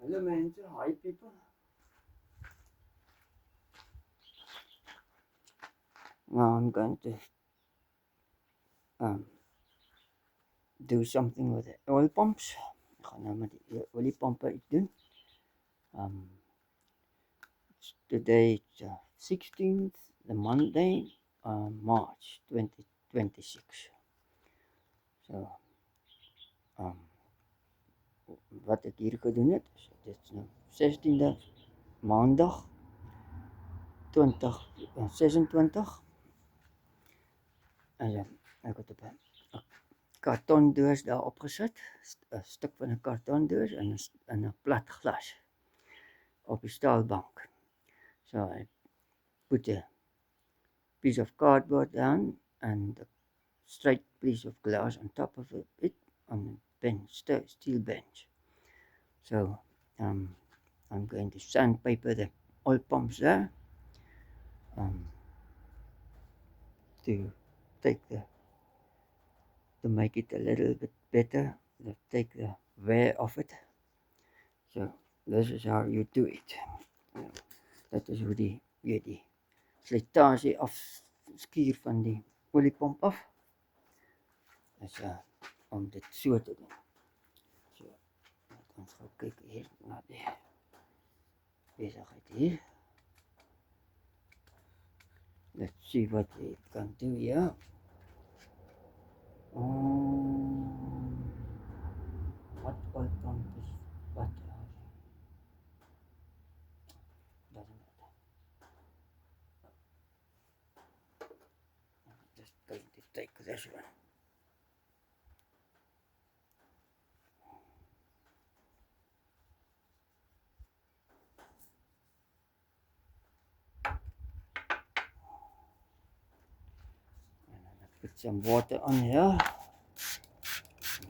Hello, mensen. Hi, people. Now I'm going to do something with the oil pumps. Ik ga nou met die oliepompe iets doen. Today it's 16th, the Monday, March 2026. So, wat ek hier gedoen het, dit is nou 16de Maandag 2026. En ja, ek het op 'n kartondoos daar opgesit, 'n stuk van 'n kartondoos en 'n plat glas op die staalbank. So I put a piece of cardboard down and a straight piece of glass on top of it on a bench, steel bench. So I'm going to sandpaper the oil pumps there to take to make it a little bit better, to take the wear off it. So this is how you do it. Dat is hoe die slijtage afskuur van die oliepomp af. Is om dit so te doen. So, ons gaan kyk hier na die besigheid hier. Let's see what we can do here. What oil pump is what? Doesn't matter. I'm just going to take this one. Put some water on here.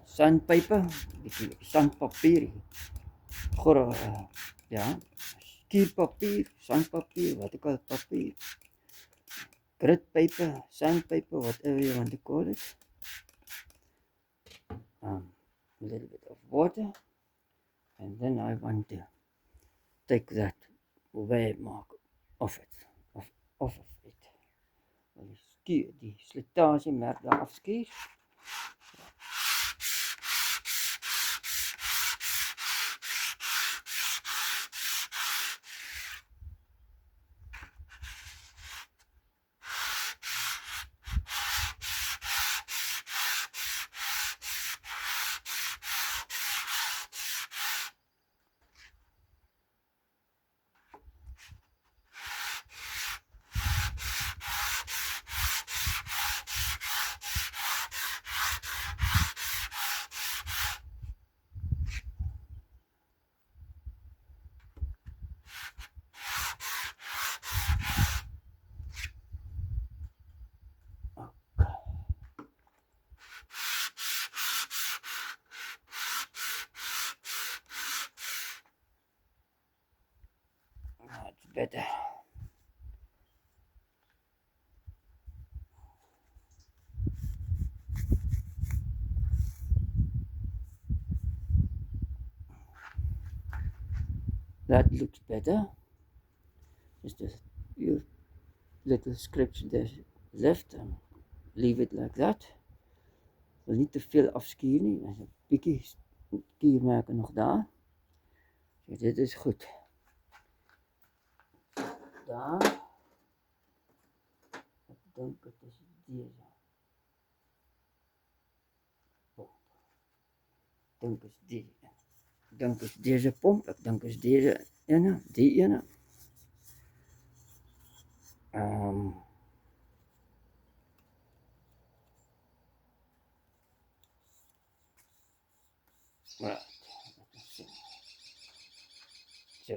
Sandpaper, bietjie sandpapier. Ja, skierpapier, sandpapier, wat ek al papier. Grit paper, sandpaper, whatever you want to call it. A little bit of water, and then I want to take that wear mark off it, off of it. Die slijtage merk daar afskuur. That's better. That looks better. Just a few little scripts there left and leave it like that. Wil nie te veel afskuur nie. Daar's 'n bietjie skuurmerke nog daar. So dit is goed. Daar. Ek dink dit is deze. Dink is die. Dink is deze pomp. Ek dink is deze ene, die ene. Right. Let's see. So,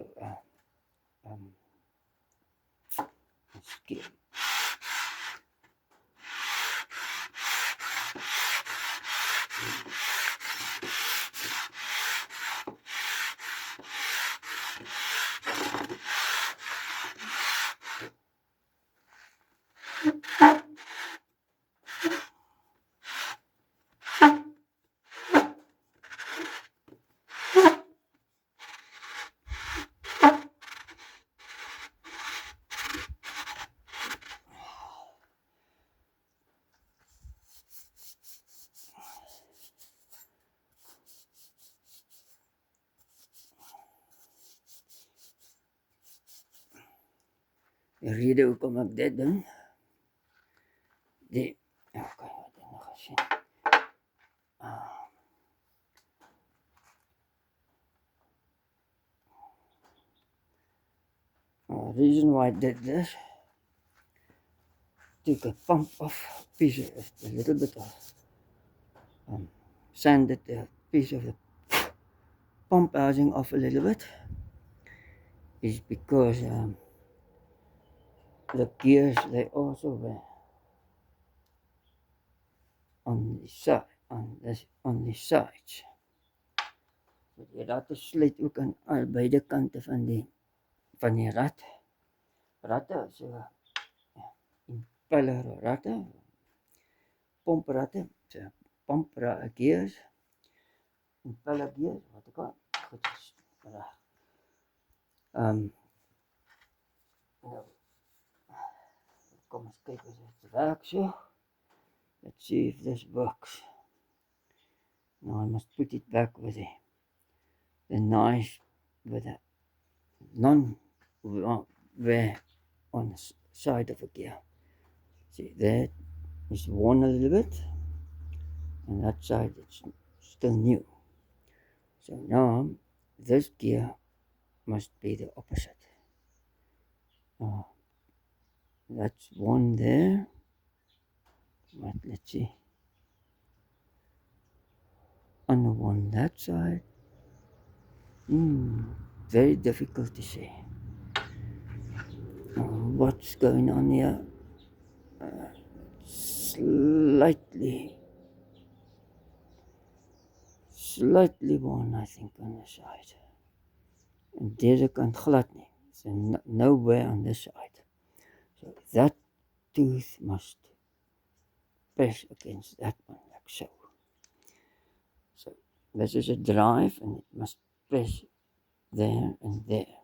let's get Die rede hoekom ek dit doen, die, okay, wat het ek nog gesien? Reason why I did this, take a pump off piece of a little bit of sanded the piece of the pump housing off a little bit, is because the gears, they also were on the side, on the sides. So die ratte sluit ook aan beide kante van die rat. Ratte, so impeller ratte, pompratte, so pump gears, impeller gears, wat ek al goed is. Nou, kom ons kyk as dit werk so. Let's see if this works. Now I must put it back with the knife with a non-wear on the side of a gear. See, that is worn a little bit, and that side it's still new. So now this gear must be the opposite. That's one there. But let's see. On the one that side. Very difficult to say. What's going on here? Slightly worn, I think, on the side. And deze kant glad nie. So nowhere on this side. So that tooth must press against that one, like so. So this is a drive, and it must press there and there.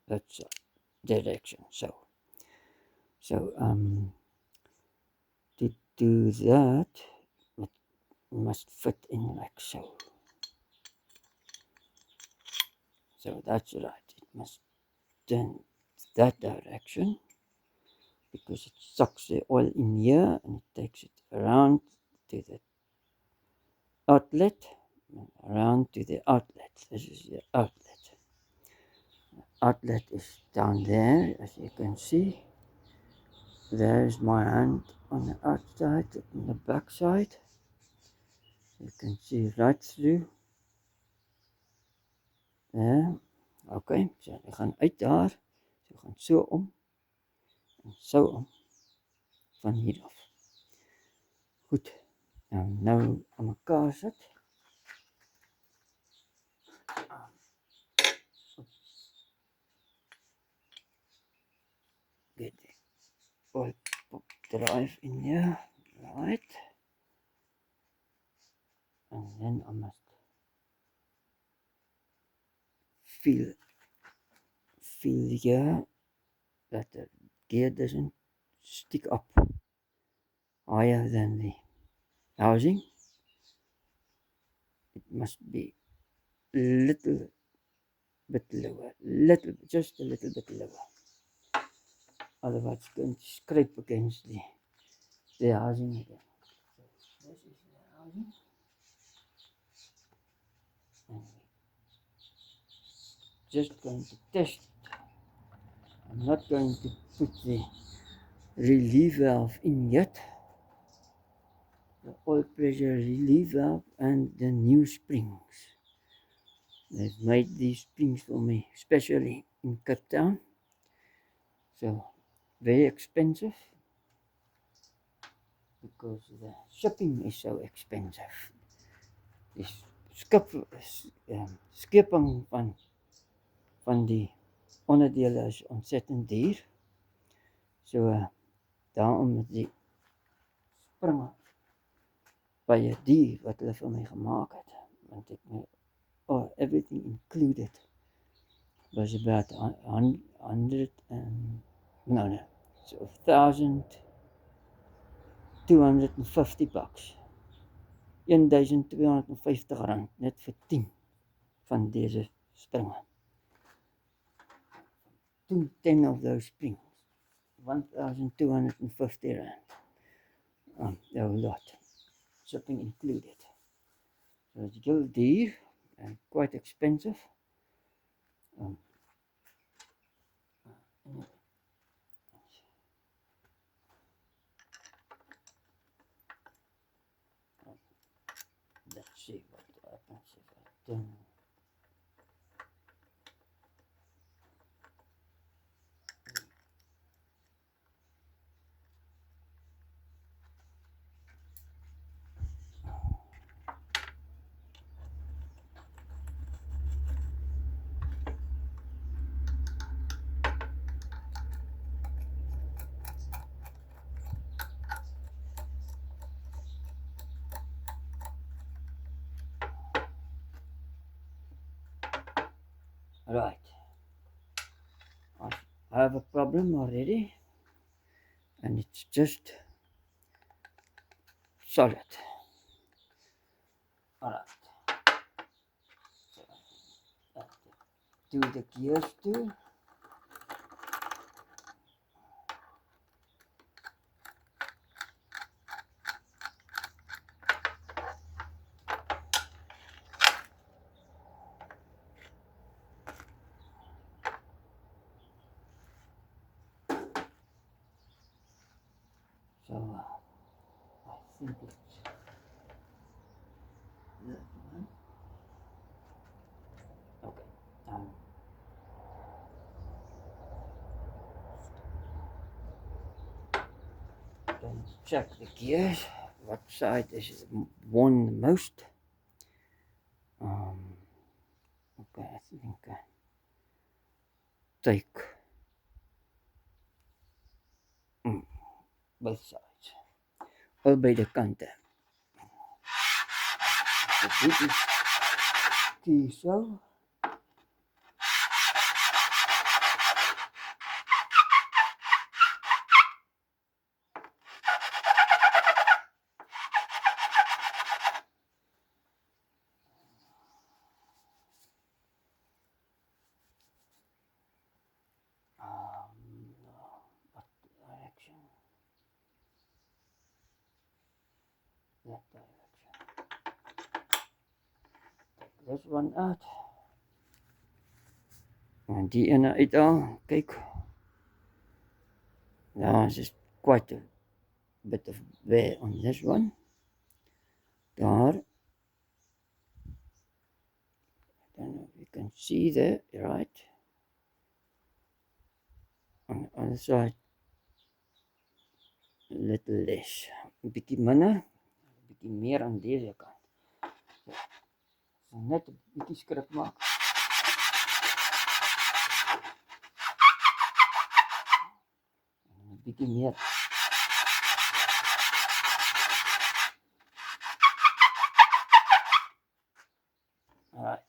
That's direction. So to do that, it must fit in like so. So that's right. It must turn that direction, because it sucks the oil in here and it takes it around to the outlet, and around to the outlet. This is the outlet. The outlet is down there, as you can see. There's my hand on the outside, on the back side. You can see right through. There. Okay, so we gaan uit daar. So gaan so om en so om van hier af. Goed. Nou aan mekaar sit. Get the oil drive in here, right? And then I must feel here that the gear doesn't stick up higher than the housing. It must be a little bit lower, just a little bit lower. Otherwise it's going to scrape against the housing again. So this is the housing. And just going to test it. I'm not going to put the relief valve in yet. The oil pressure relief valve and the new springs. They've made these springs for me, especially in Cape Town. So very expensive, because the shipping is so expensive. Die skepping van die onderdele is ontsettend duur. So daarom met die springe baie duur wat hulle vir my gemaak het. Want ek everything included was about $1,250. R1,250 net vir 10 van deze springe. 10 of those springs, 1,250 rand. The whole lot, shipping included. So it's heel duur and quite expensive. Let's see what happens if I turn. Right. I have a problem already, and it's just solid. Alright. So, do the gears too. So I think it's that one. Okay. Then check the gears. What side is worn the most? Okay, I think I take both sides. Albei de kante. So dit is key so. What direction? That direction. Take this one out. En die ene uithaal. Kyk. Now it's just quite a bit of wear on this one. Daar. I don't know if you can see there, right? On the other side, a little less. 'n bietjie minder, 'n bietjie meer aan deze kant. So net 'n bietjie skrik maak. En 'n bietjie meer. Alright.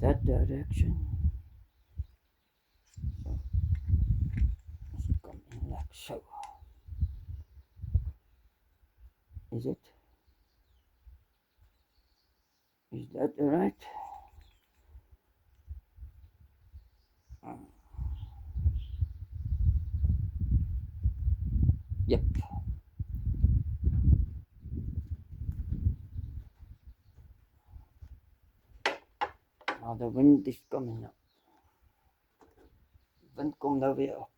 That direction. So let's come in like so. Is it? Is that right? Yep. Now the wind is coming up. Wind komt nou weer op.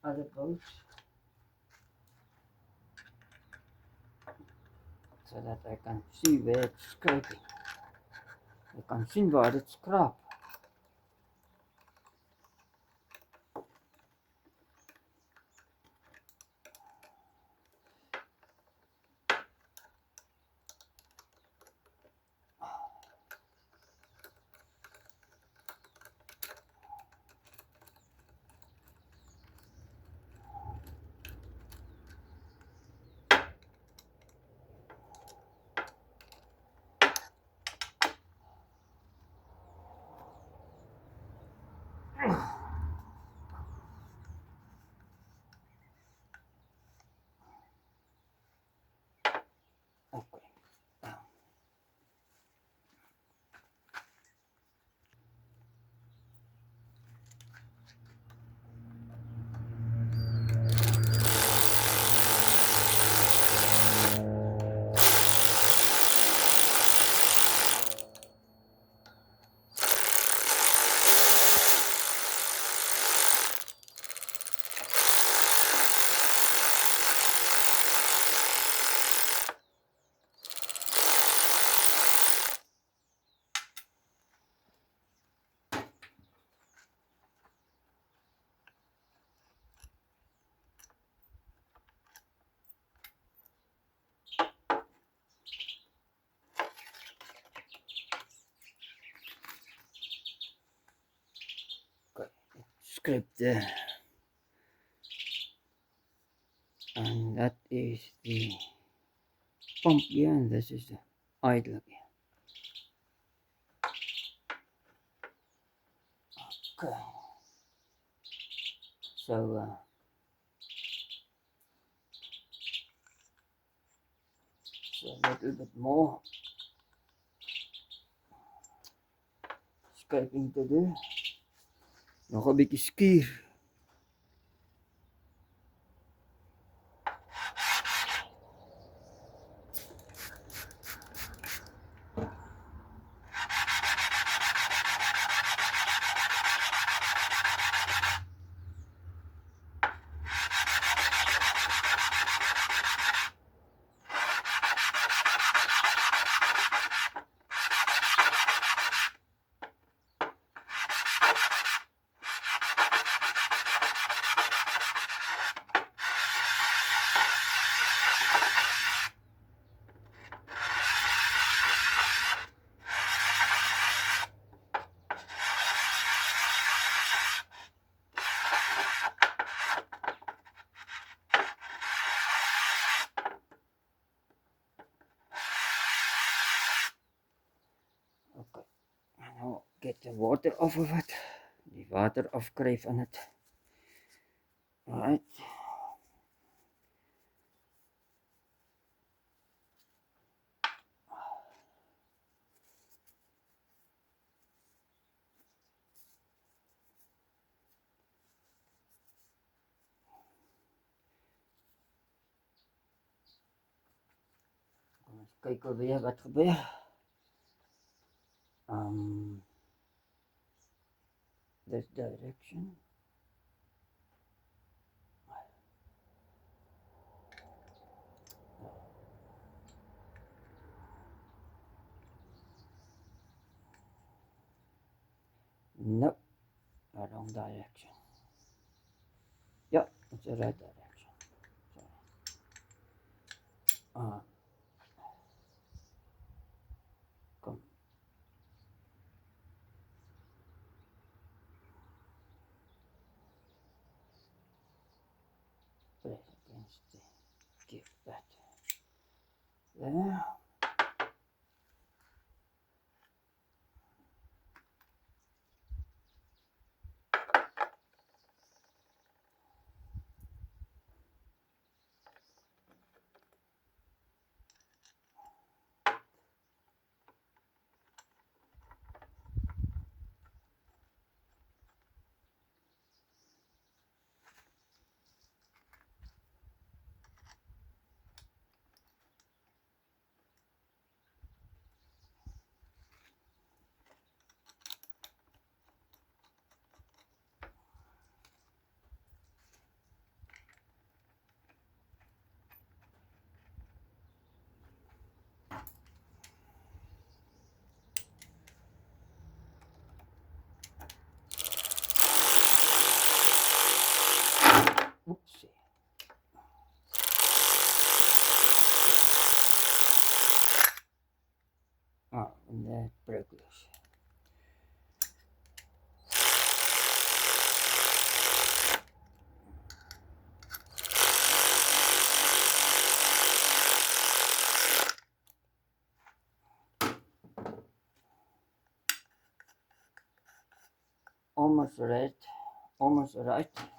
Other boats so that I can see where it's scraping. Je kan sien waar dit skraap. Okay. Scrape there. And that is the pump here, and this is the idler here. Okay. So a little bit more scraping to do. Nog 'n bietjie skuur. Okay. Nou get the water off of it. Die water afkry van dit. Alright. Kom ons kyk weer wat gebeur. This direction. Nope, wrong direction. Yeah, it's the right direction. Sorry. Come. Press against the give that. There. Oopsie. En dat breuk los. Almost right. Almost right.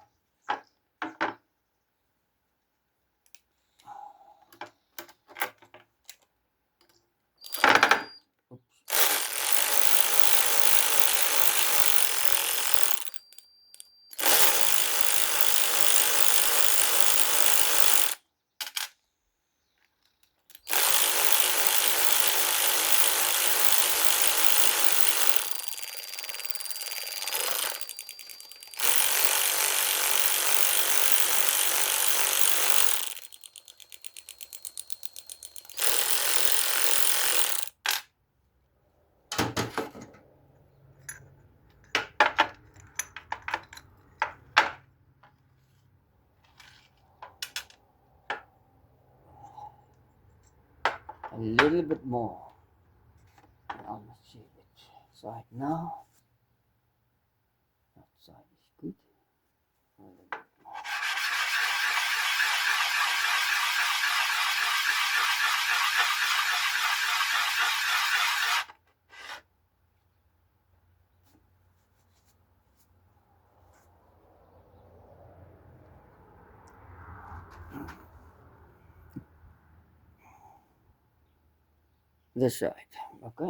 A little bit more. Now let's see which side now. That side is good. A little bit more. This side, okay.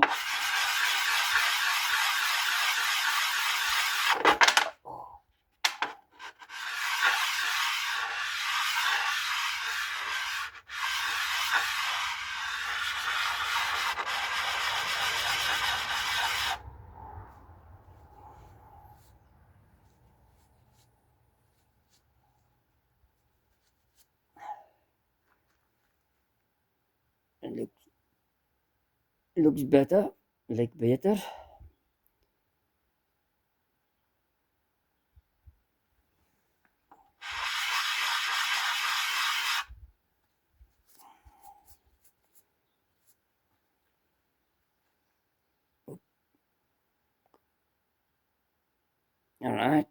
It looks better, like better. All right.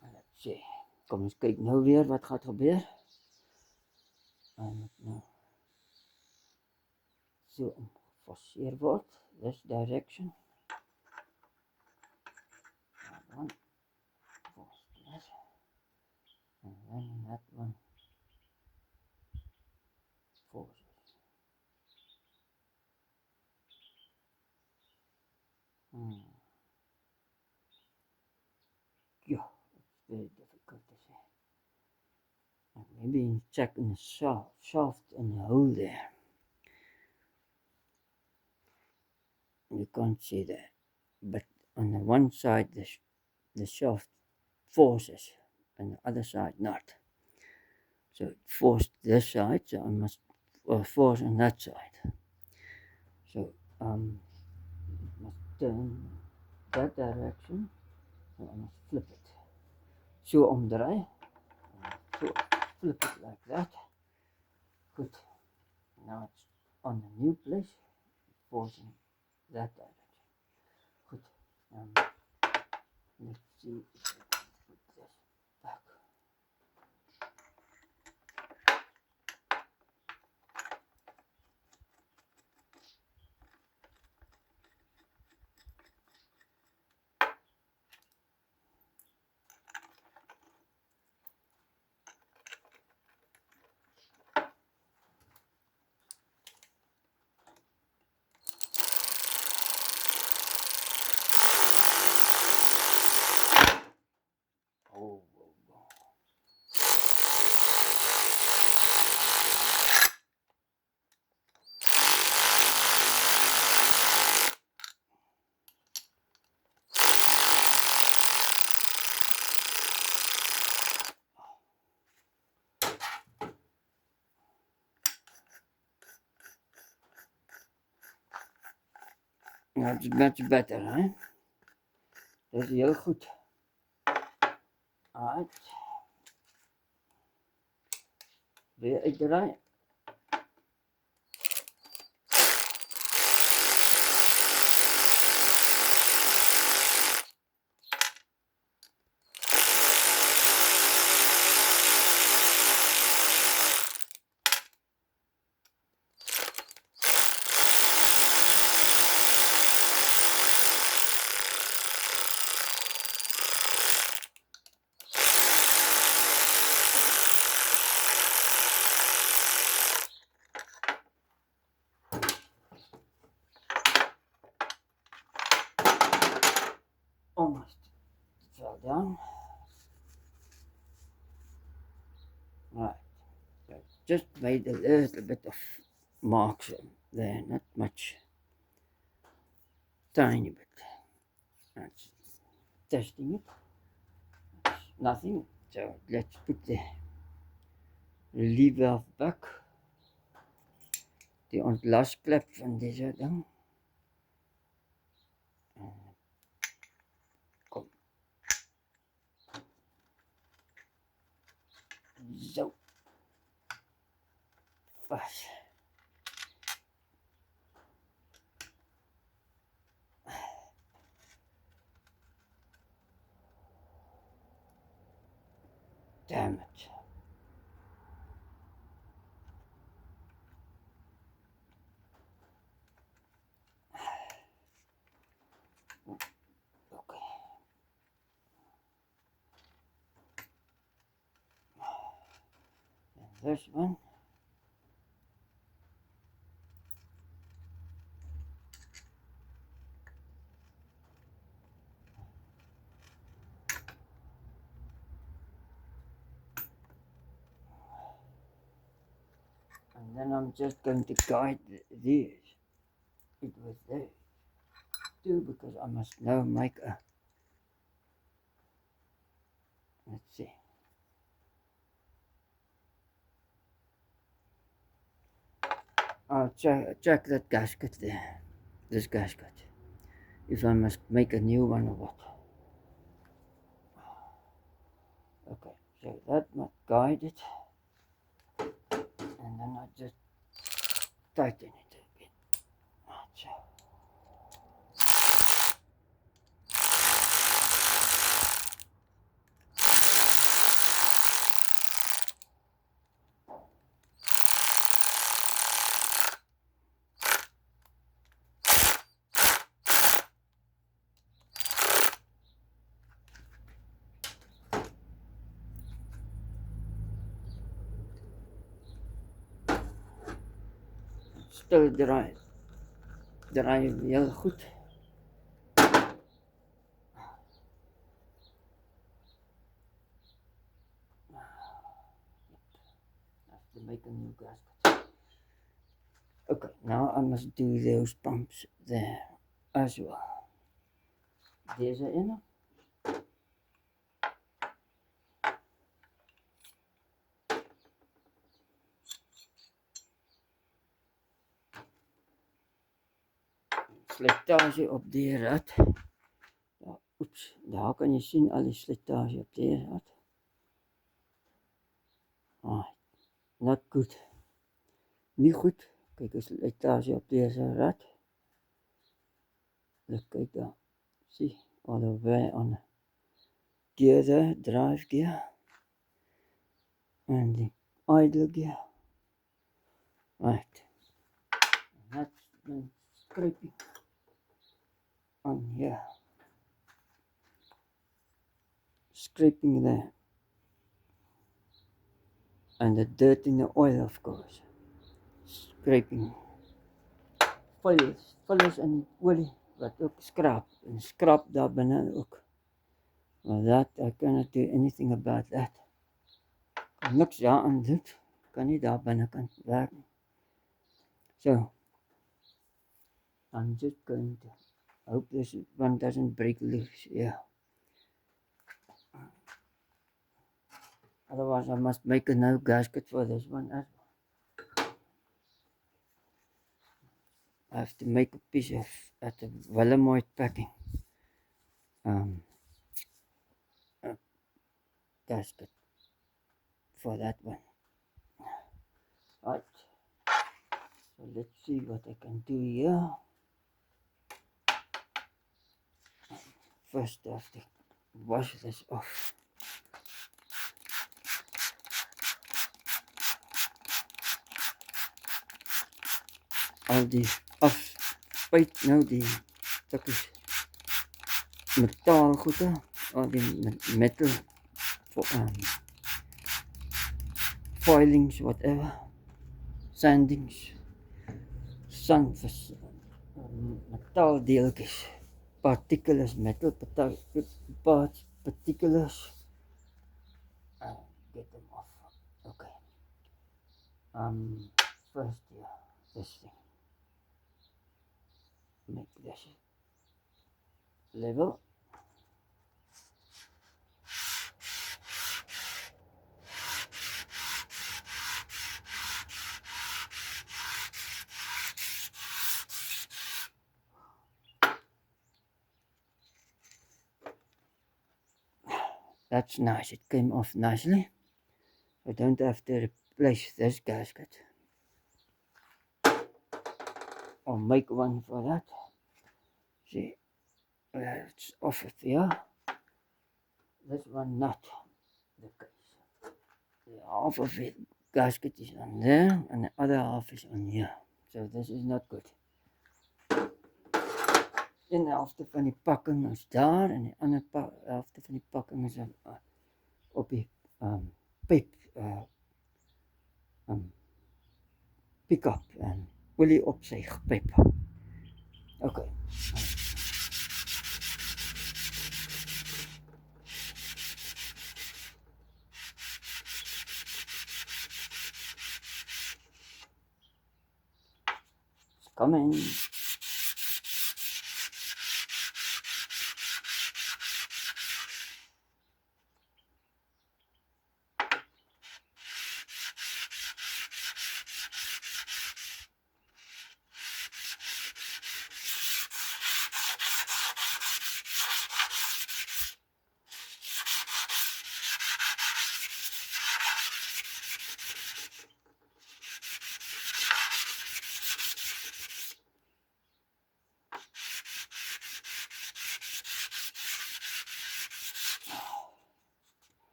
Let's see. Kom eens kyk nou weer wat gaat gebeur. Hy moet nou so geforceer word. This direction. That one. Force that. And then that one. Force. Yeah, it's very difficult to say. Maybe check in the shaft and the hole there. You can't see that, but on the one side the shaft forces, and the other side not. So it forced this side, so I must force on that side. So must turn that direction. So I must flip it. So omdraai. So flip it like that. Good. Now it's on the new place, forcing that direction. Good. Let's see if I can put this back. That's much better, hè? Dat is heel goed. Alright. Weer uitdraai. Almost fell down. Right. So just made a little bit of marks there, not much. Tiny bit. That's testing it. It's nothing. So let's put the lever back. Die ontlasklep van deze ding. Kom. Zo. Vast. Damn it. Okay. And this one. And then I'm just going to guide these. It was there too, because I must now make a, let's see. I'll check that gasket there, this gasket, if I must make a new one or what. Okay, so that must guide it, and then I just tighten it a bit. So. Stil draai heel goed. Have to make a new gasket. Okay, now I must do those pumps there as well. Deze in. Slijtage op die rad. Ja, oeps, daar kan je zien al die slijtage op die rad. Not good. Niet goed. Kijk eens slijtage op deze rad. Kijk daar. See, all the way on the gear there, drive gear. And the idle gear. Right. And that's been scraping on here. Scraping there. And the dirt in the oil, of course. Scraping. Vullis en olie wat ook skrap. En skrap daar binne ook. Well, that I cannot do anything about that. Kan niks daaraan doen. Kan nie daar binnekant werk nie. So, I'm just going to hope this one doesn't break loose. Yeah. Otherwise, I must make a new gasket for this one as well. I have to make a piece of at the Willemite packing gasket for that one. Right. So let's see what I can do here. First I have to wash this off. Al die afspuit nou die stukkies metaalgoede, al die metal foilings, whatever, sandings, metaaldeeltjies, particles, metal parts, particles. Get them off. Okay. First, yeah, this thing. Make this level. That's nice. It came off nicely. I don't have to replace this gasket. I'll make one for that. See, it's off of here. This one not the case. The half of it gasket is on there and the other half is on here. So this is not good. Een helfte van die pakking is daar en die ander helfte van die pakking is op die pyp pick-up en olie opsuigpyp. Okay. It's coming.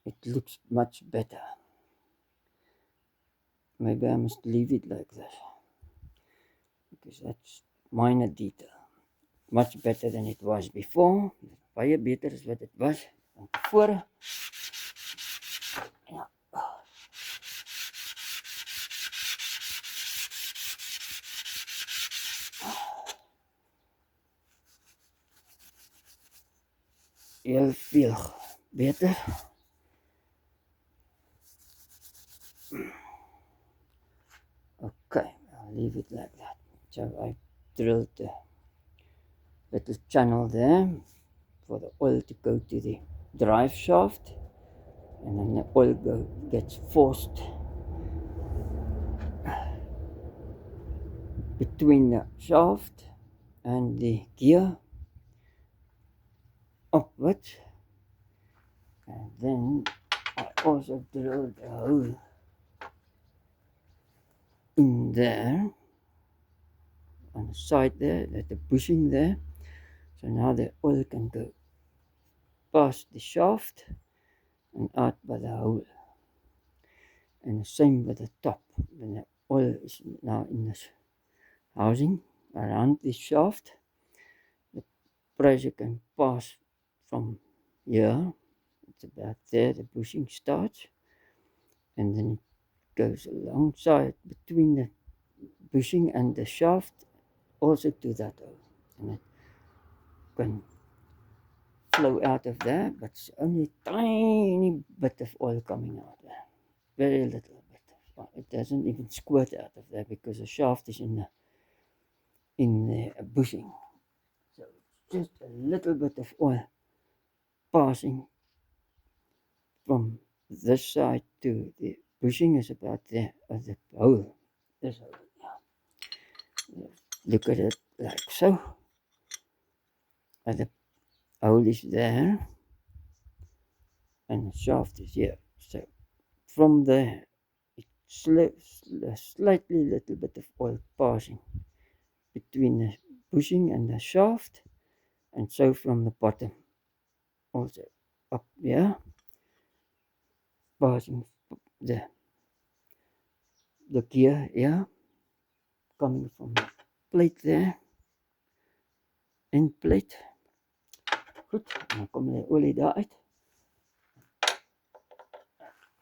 It looks much better. Maybe I must leave it like this because that's minor detail. Much better than it was before. Baie beter as wat dit was van tevore. Ja. Heel veel beter. Okay, I'll leave it like that. So I drilled the little channel there for the oil to go to the drive shaft, and then the oil gets forced between the shaft and the gear upwards. And then I also drilled a hole in there on the side there, at the bushing there. So now the oil can go past the shaft and out by the hole. And the same with the top. When the oil is now in this housing around this shaft, the pressure can pass from here. It's about there, the bushing starts, and then it goes alongside between the bushing and the shaft, also to that hole. And it can flow out of there, but it's only a tiny bit of oil coming out there. Very little bit. It doesn't even squirt out of there because the shaft is in the in the bushing. So just a little bit of oil passing from this side to the bushing is about there at the hole. This hole, yeah. Look at it like so. And the hole is there and the shaft is here. So from there, it's slightly little bit of oil passing between the bushing and the shaft, and so from the bottom also up here, passing the the gear here, coming from the plate there, end plate. Goed, dan kom die olie daar uit.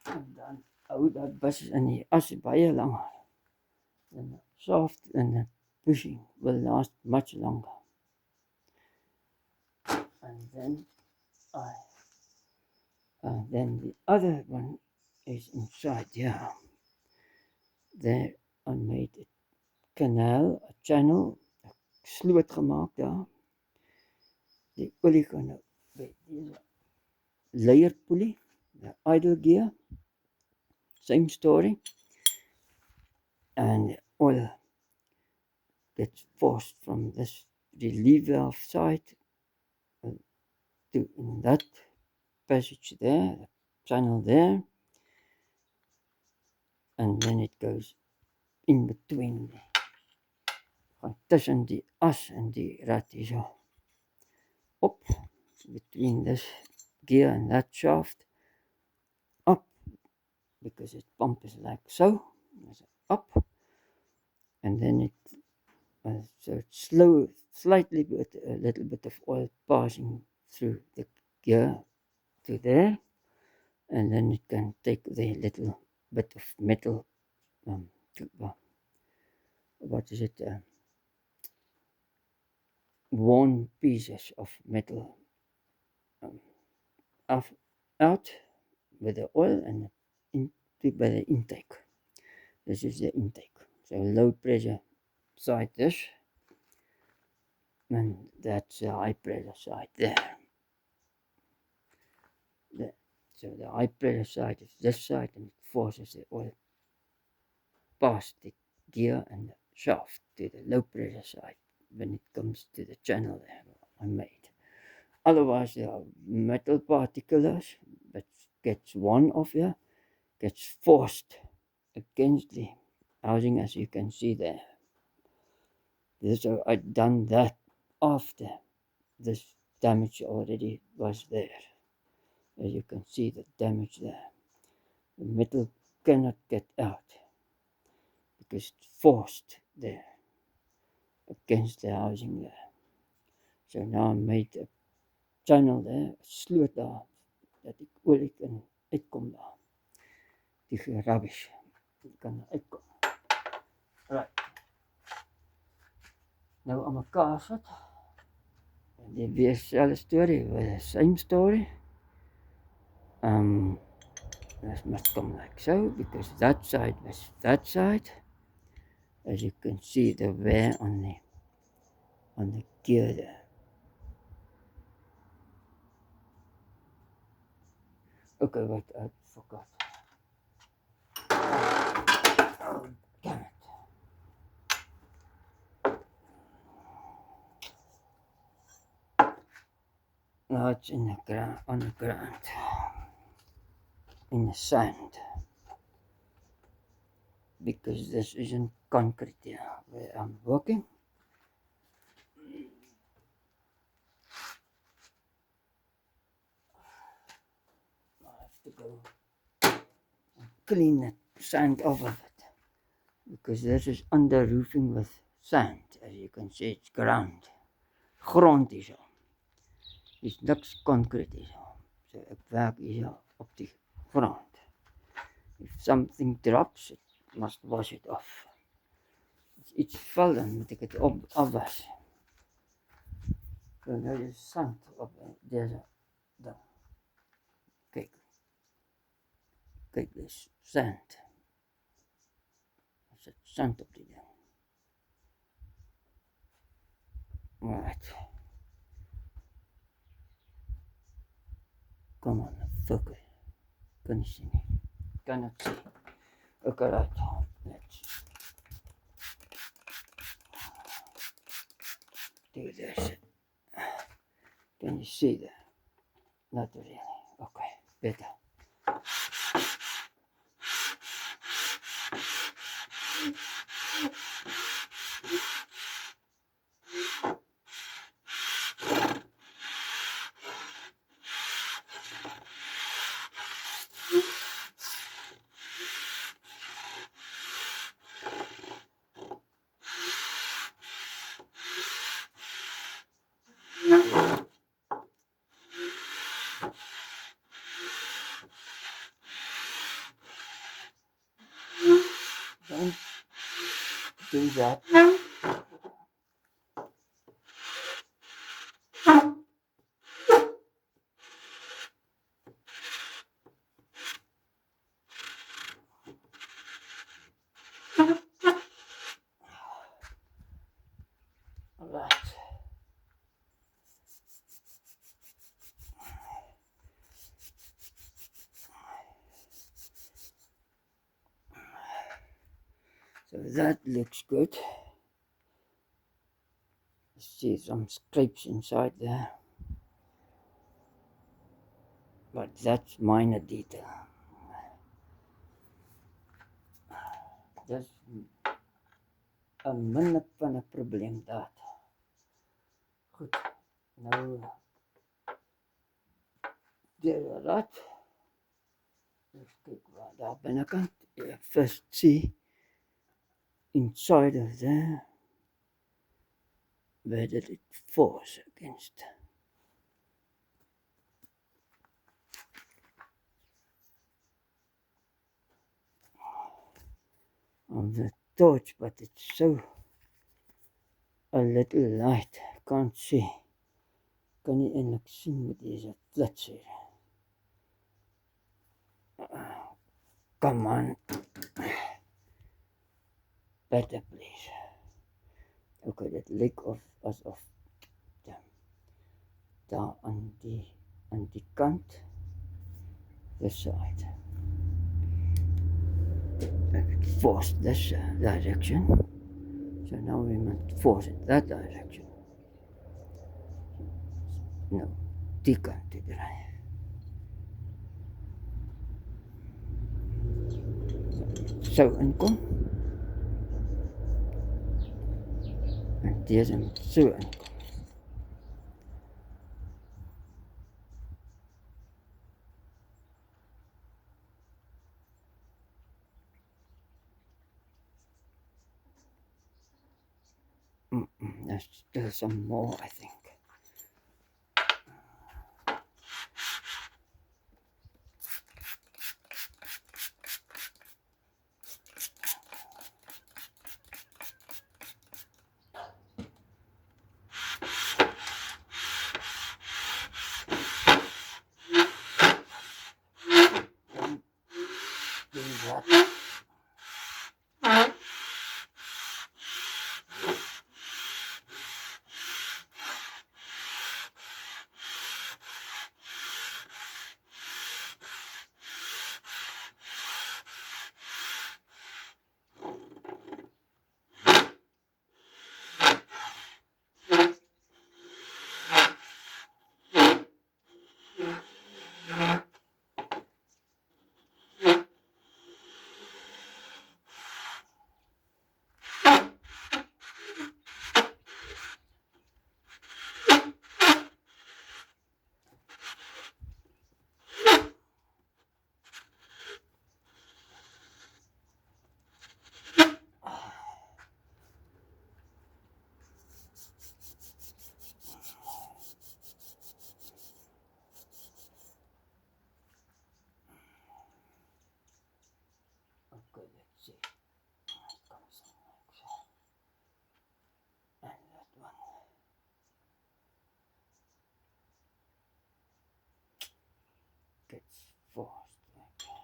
En dan hou dat bus in die as baie langer. And the shaft and the bushing will last much longer. And then then the other one is inside here. There I made a canal, a channel, 'n sloot gemaak daar. Die olie kan nou by deze leierpoelie, the idle gear, same story. And the oil gets forced from this relief valve side to in that passage there, the channel there, and then it goes in between van tussen die as en die rat hierso op, between this gear and that shaft, up, because its pump is like so, up, and then it so it's slow, slightly bit, a little bit of oil passing through the gear to there, and then it can take the little bit of metal, what is it, worn pieces of metal out with the oil and into by the intake. This is the intake. So low pressure side this, and that's the high pressure side there. So the high pressure side is this side, and it forces the oil past the gear and the shaft to the low pressure side when it comes to the channel there I made. Otherwise, there are metal particles that gets one of here, gets forced against the housing, as you can see there. So I done that after this damage already was there. As you can see the damage there. The metal cannot get out because it's forced there against the housing there. So now I made a channel there, 'n sloot daar, dat die olie kan uitkom daar. Die rubbish kan uitkom. Right. Nou aan mekaar sit. En die weer selfe story, the same story. This must come like so, because that side was that side. As you can see the wear on the gear there. Okay, wait, I forgot. Oh, damn it. Now it's in the ground, on the ground, in the sand, because this isn't concrete here where I'm working. I have to go and clean the sand off of it, because this is under roofing with sand. As you can see, it's grond hierso. It's niks concrete hierso. So ek werk hierso op die grond. If something drops, it must wash it off. As iets val, dan moet ek dit afwas. So nou is sand op deze ding. Kyk. Kyk, dis sand. Er sit sand op die ding. Right. Come on, focus. Can you see me? Cannot see. Okay, right. Let's do this. Can you see that? Not really. Okay, better. Don't do that. Alright. So that looks good. See some scrapes inside there. But that's minor detail. Dis 'n minne van 'n probleem daar. Goed. Nou die rat. Let's kyk waar daar binnekant. First see inside of there where did it force against. On the torch, but it's so a little light. Can't see. Kan nie eintlik sien met hierdie flits hier. Come on. Better please. Okay, that lyk of asof daar aan die kant this side. Force this direction. So now we must force it that direction. No, die kant te draai. So inkom. En deze moet so inkom. There's still some more, I think. Do that. Okay, let's see. Comes like that. And that one. Gets forced like that.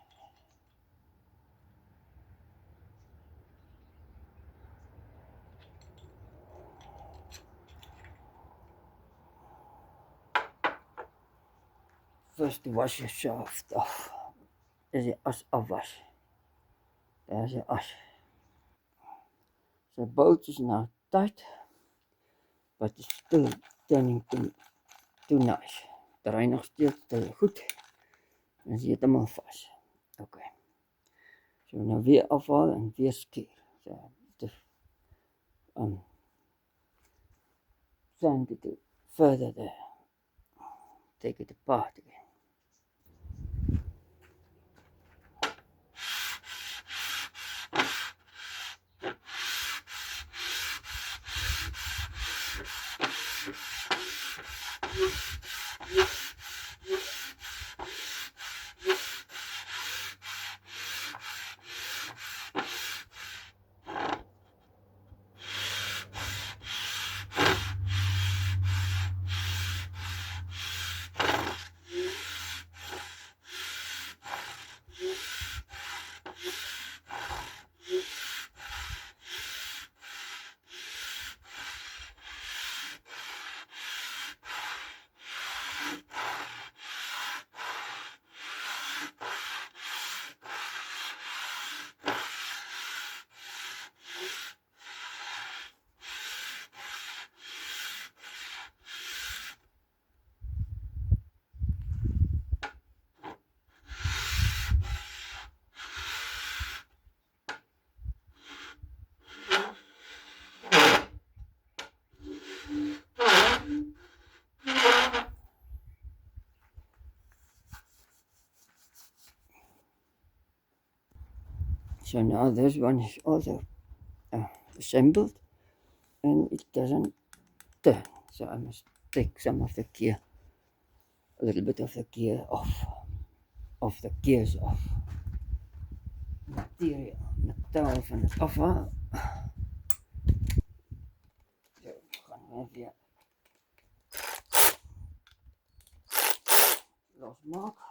First to wash your shaft off. As je as afwas. Daar is je as. So boat is now tight, but it's still turning too nice. Draai nog steeds te goed. Dan is jy heeltemal vas. Okay. So nou weer afhaal en weer skeer. So sand it further there. Take it apart again. So now this one is also assembled and it doesn't turn. So I must take some of the gear, a little bit of the gear off, the gears off. Material, metaal van het afhaal. So gaan we weer losmaak.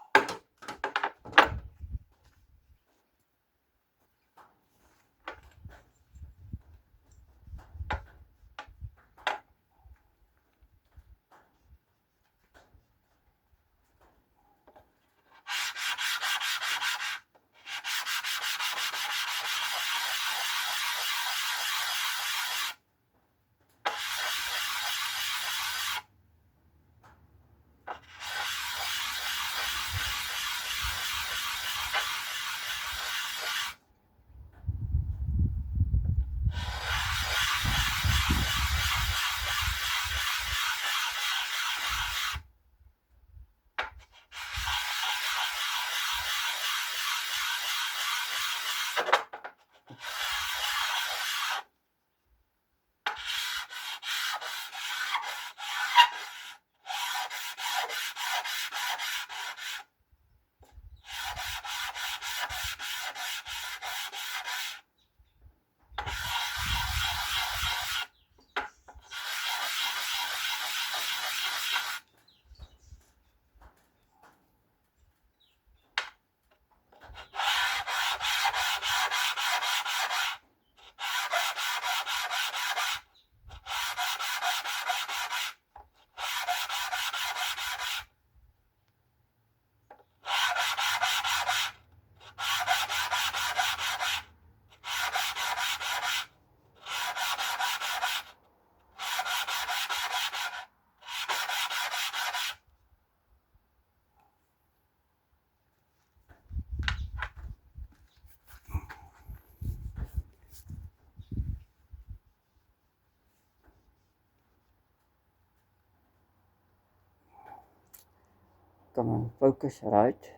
Come on, focus right.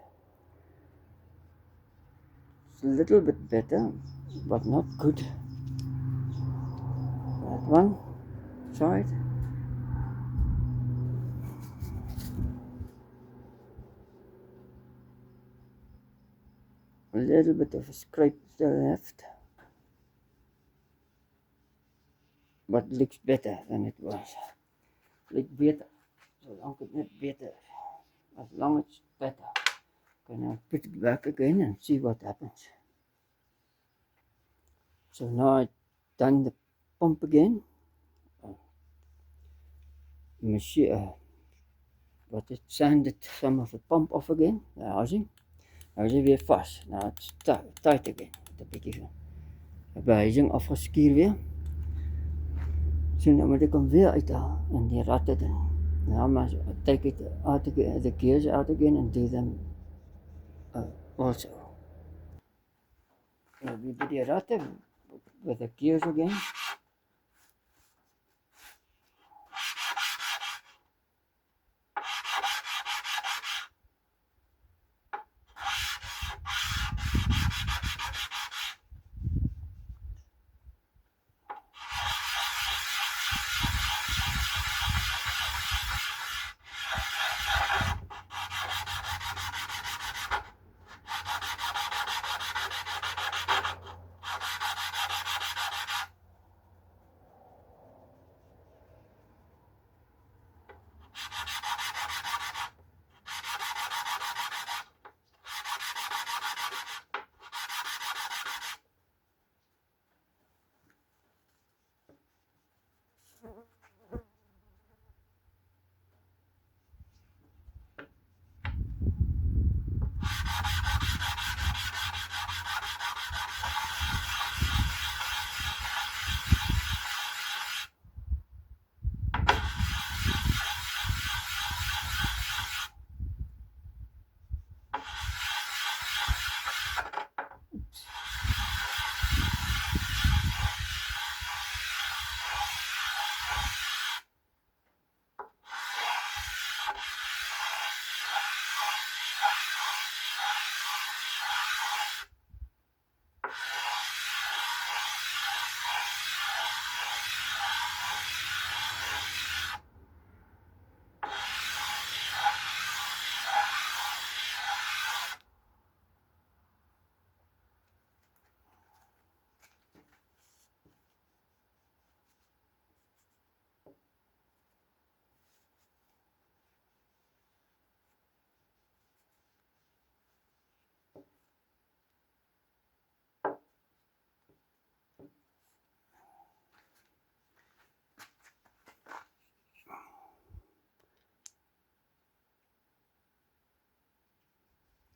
It's a little bit better, but not good. That one side. A little bit of a scrape still left, but looks better than it was. Looks better. So long as it's better. As long as it's better. Okay, now put it back again and see what happens. So now I've done the pump again. Machine, but it sanded some of the pump off again. Nou is hy. Nou is hy weer vas. Nou it's tight again. 'n bietjie behuizing afgeskuur weer. So nou moet ek hom weer uithaal en die ratte doen. Now I must take it out again, the gears out again and do them also. We do the ratte with the gears again.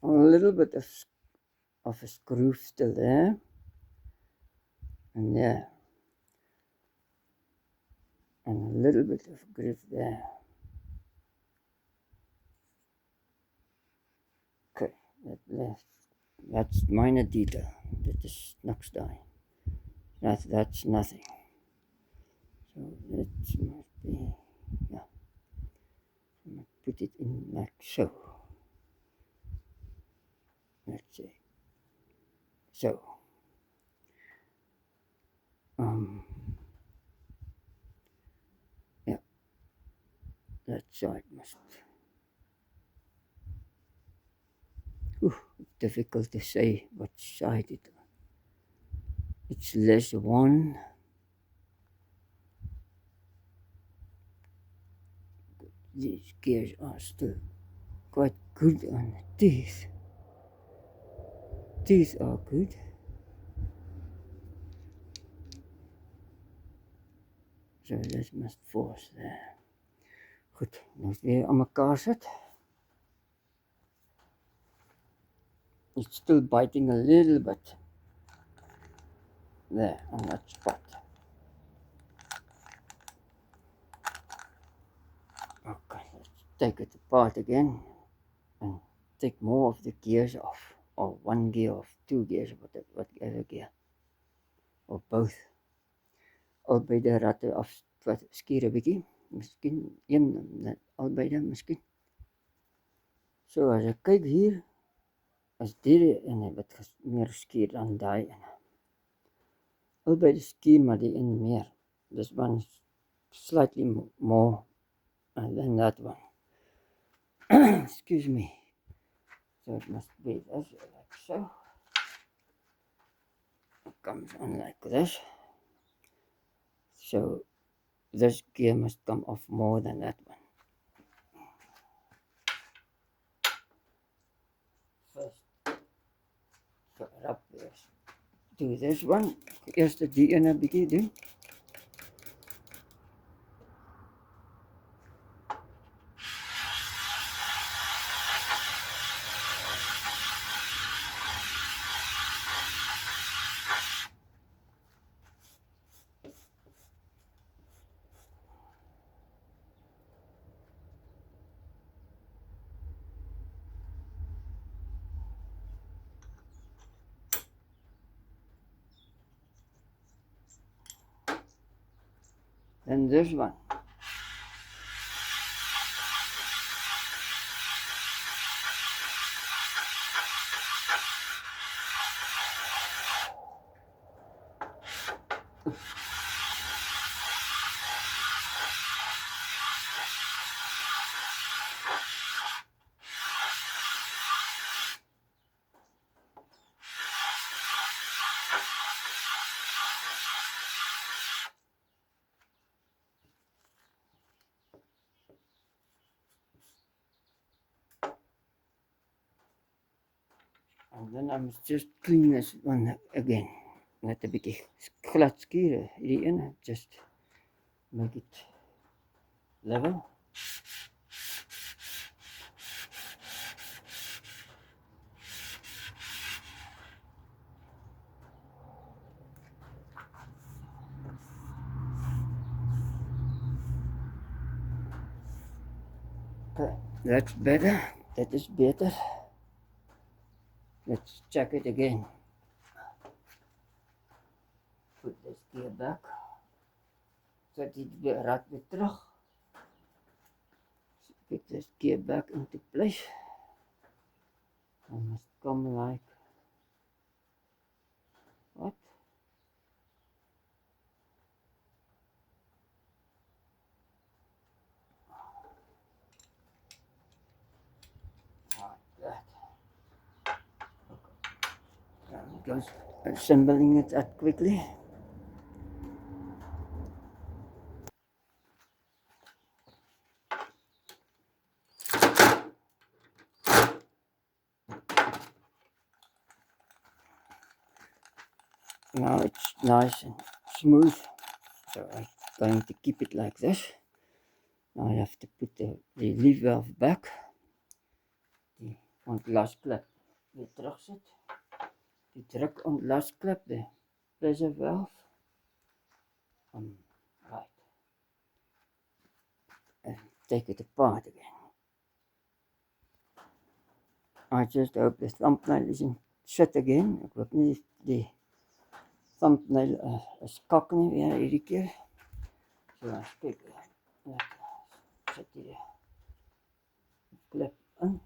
A little bit of a screw still there, and there, and a little bit of grip there. Okay, that's minor detail. That is niks daai. That's nothing. So that must be, yeah. Put it in like so. Let's see. So, yeah, that's how it must. Difficult to say what side it's less one. These gears are still quite good on the teeth. Teeth are good. So this must force there. Goed, nou is weer aan mekaar sit. It's still biting a little bit. There, on that spot. Okay, let's take it apart again and take more of the gears off. Or one gear off, two gears, whatever gear. Or both. Albei die ratte afskuur 'n bietjie. Miskien een, albei miskien. So as ek kyk hier, as die ene wat meer skuur dan daai ene. Albei die skuur, maar die een meer. This one slightly more than that one. Excuse me. So it must be this, like so. It comes on like this. So this gear must come off more than that one. First, up this. Do this one. Eerst die ene bietjie doen. And this one. And then I must just clean this one again. Net 'n bietjie glad skure hierdie een, just make it level. Okay, that's better. That is better. Let's check it again. Put this gear back. Zet die rad weer terug. Put this gear back into place. I must come like what? Like that. I'm just assembling it up quickly. Now it's nice and smooth, so I'm going to keep it like this. Now I have to put the relief valve back. Die ontlasklep weer terugsit. Die druk ontlasklep, the pressure valve. Right. And take it apart again. I just hope the thumbnail isn't shut again. Ek hoop nie die thumbnail is kak nie weer hierdie keer. So ons kyk. Sit hier klep in.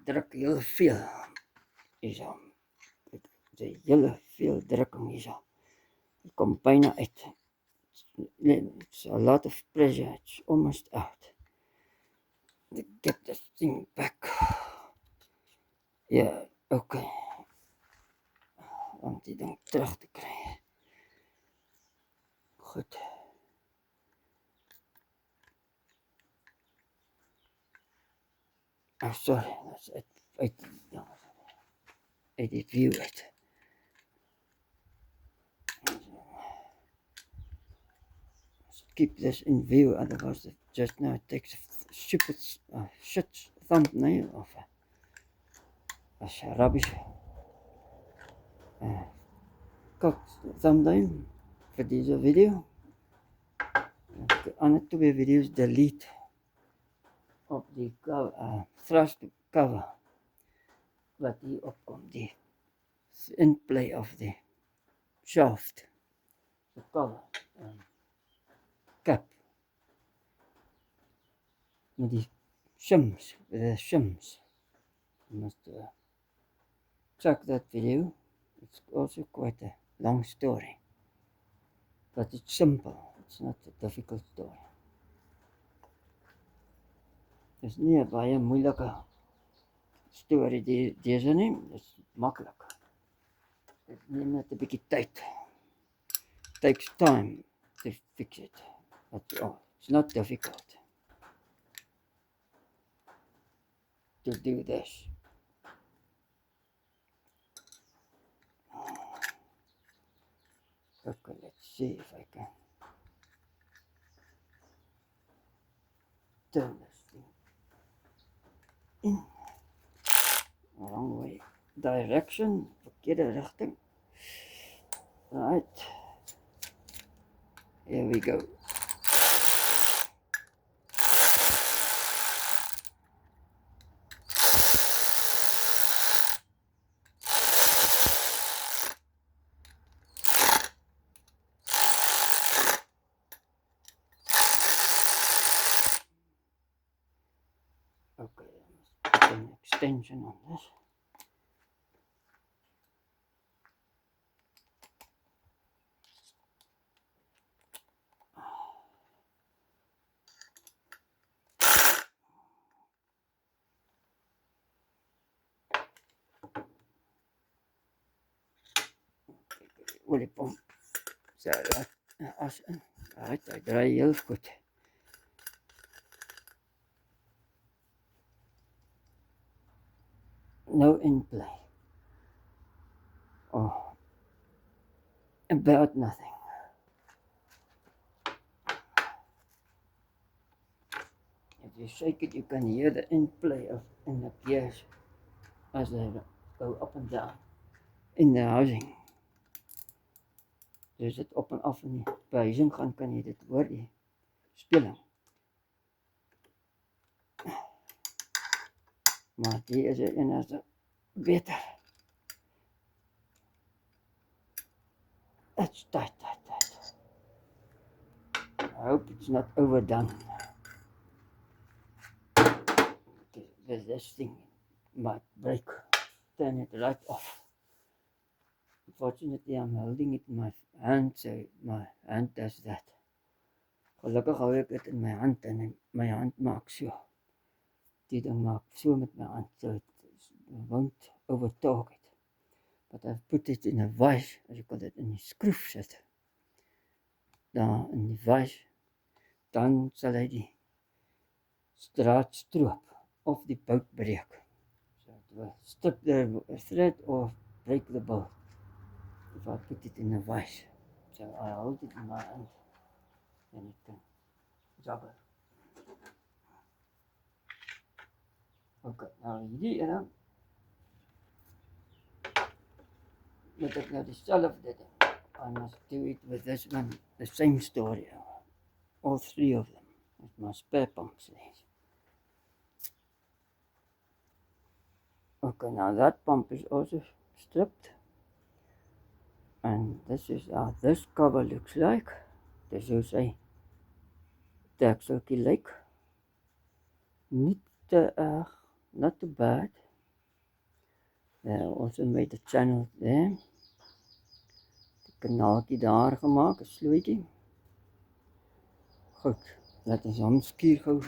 Druk heel veel hierso. Dit is hele veel drukking hierso. Dit kom byna uit. It's a lot of pressure. It's almost out. To get this thing back. Yeah, okay. Om die ding terug te kry. Goed. Oh, sorry. That's it. Uit view uit. Keep this in view, otherwise it just now it takes a stupid shit thumbnail of a rubbish cocked thumbnail vir deze video. Die ander twee video's delete op die thrust cover wat hier opkom, die inplay of the shaft, the cover cap met die shims, with the shims. You must check that video. It's also quite a long story, but it's simple. It's not a difficult story. Dis nie 'n baie moeilike storie deze nie. Dis maklik. Dit neem net 'n bietjie tyd. Takes time to fix it. But it's not difficult to do this. Okay, let's see if I can turn this thing in. Wrong way. direction, verkeerde rigting. Right, here we go. Okay, let's put an extension on this. Olie pomp. So as in. Right, hy draai heel goed. No in play. Oh, about nothing. If you shake it, you can hear the in-play of in the gears as they go up and down in the housing. Dus dit op en af in die behuizing gaan, kan jy dit hoor, die speling. Maar die is een as beter. It's tight. I hope it's not overdone. Because this thing might break. Turn it right off. Unfortunately, I'm holding it in my hand, so my hand does that. Gelukkig hou ek dit in my hand en my hand maak so. Die ding maak so met my hand, so it won't overtalk it. But I've put it in a vise, as jy kan dit in die skroef sit. Daar in die vise, dan sal hy die draad stroop of die bout breek. So it will strip the thread or break the bolt if I put it in a vise. So I hold it in my hand and it can juggle. Okay, nou hierdie ene moet ek nou dieselfde ding. I must do it with this one, the same story. All three of them with my spare pumps. Okay, now that pump is also stripped. And this is how this cover looks like. This is a Taxoki Lake. Not too bad. They also made a channel there. Die kanaaltjie daar gemaak, 'n slootjie. Goed, laat ons hom skuur gou.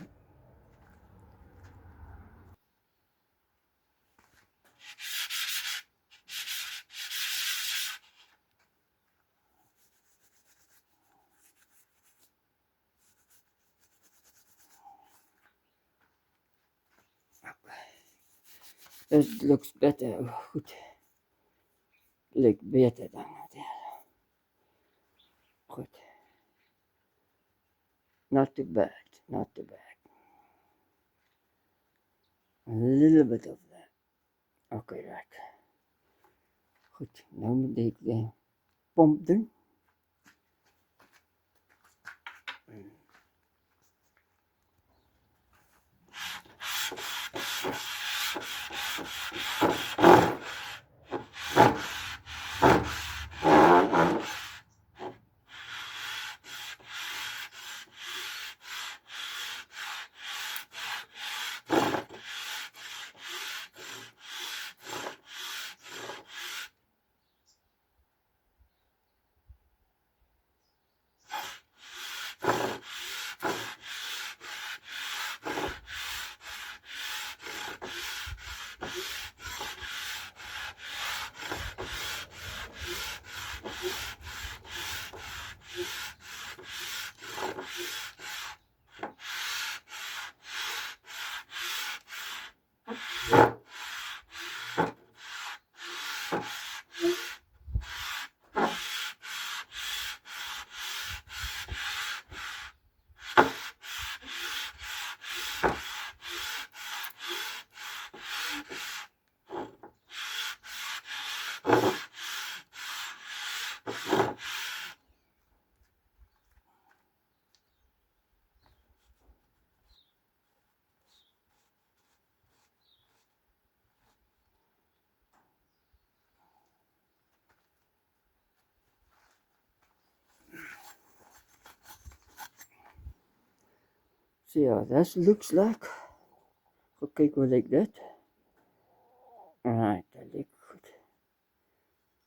This looks better. Goed. Lyk beter dan dit. Goed. Not too bad. A little bit of that. Okay, right. Goed, nou moet ek die pomp doen. See how this looks like. Goed kyk hoe lyk dit. Alright, dat lyk goed.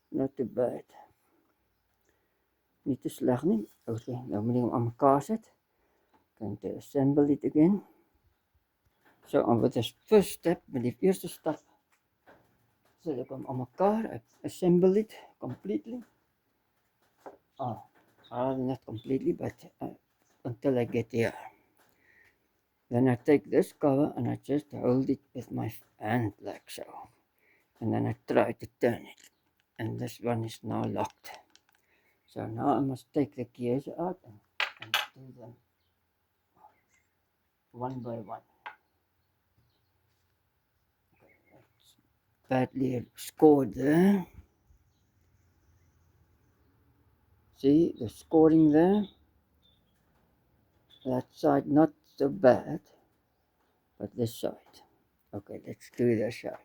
Not too bad. Nie te sleg nie. Okay, nou moet ek hom aan mekaar sit. Going to assemble it again. So on with this first step, met die eerste stap, sal ek hom aan mekaar, assemble it completely. Not completely, but until I get here. Then I take this cover and I just hold it with my hand like so. And then I try to turn it. And this one is now locked. So now I must take the gears out and do them one by one. It's badly scored there. See the scoring there? That side not so bad, but this side. Okay, let's do this side.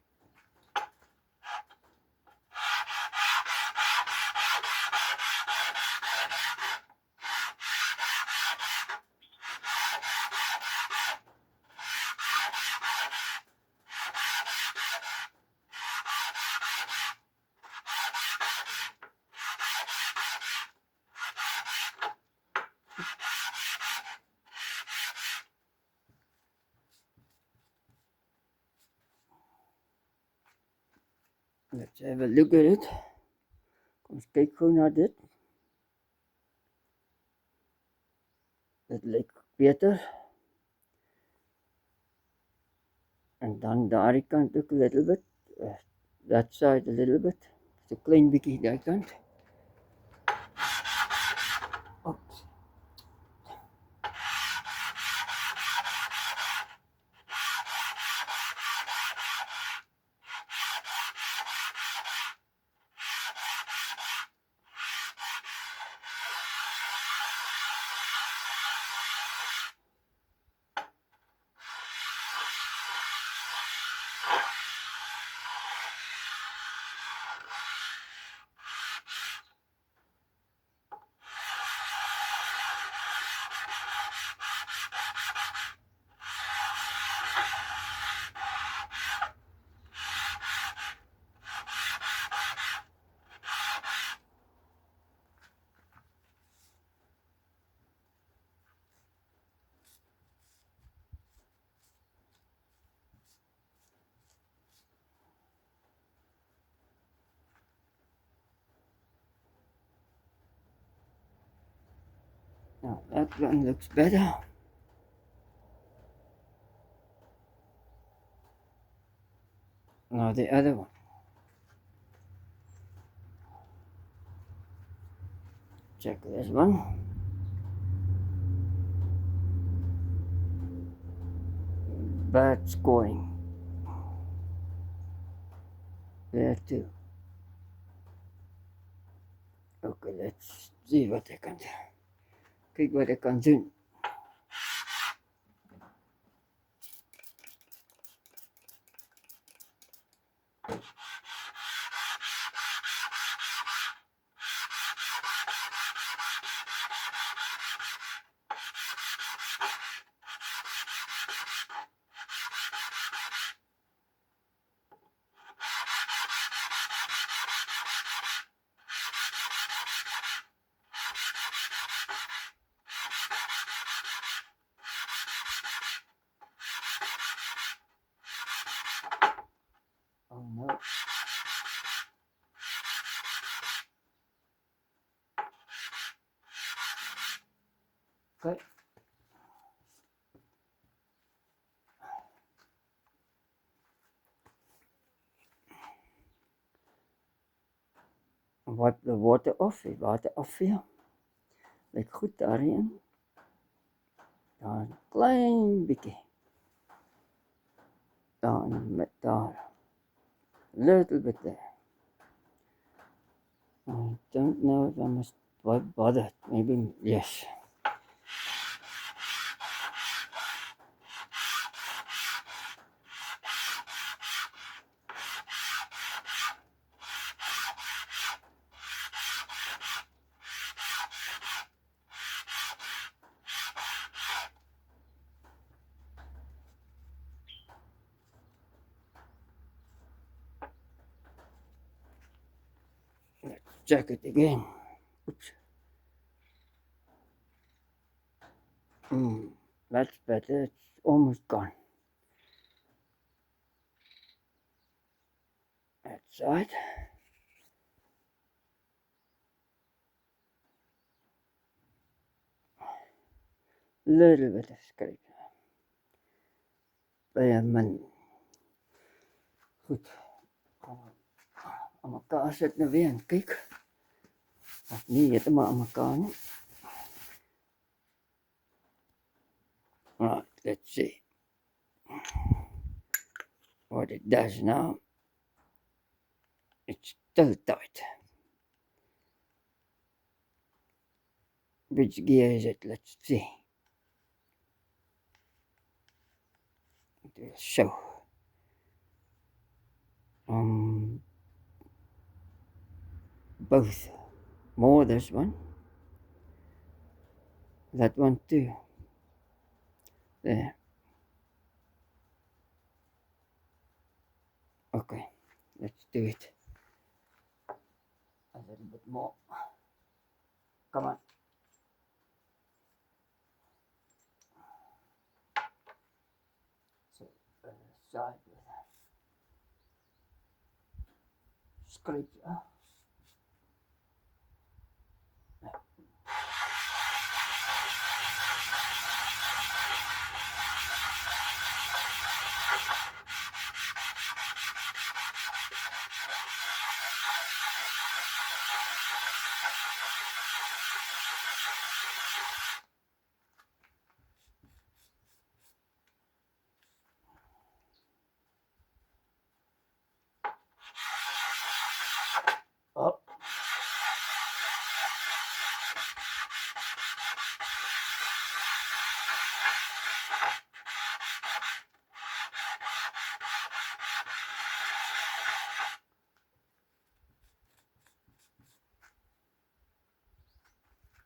Let's have a look at it. Kom ons kyk gou na dit. Dit lyk beter. En dan daardie kant ook a little bit. That side a little bit. So klein bietjie daai kant. Oops. Now that one looks better. Now the other one. Check this one. Bad scoring. There too. Okay, let's see what I can do. Kyk wat ek kan doen. Oh no. Okay. Wipe the water off, die water afvee. Lyk goed daarin. Dan klein bietjie. Dan met daar. Little bit there. I don't know if I must bother. Maybe yes. check it again. Oops. That's better. It's almost gone. That side. Little bit of scrape. Baie min. Goed. Aan mekaar sit nou weer en kyk. Of nie heeltemal aan mekaar nie. Right, let's see what it does now. It's still tight. Which gear is it? Let's see. It will show. Both. More this one. That one too. There. Okay, let's do it. A little bit more. Come on. So, side with that. Scrape. Up.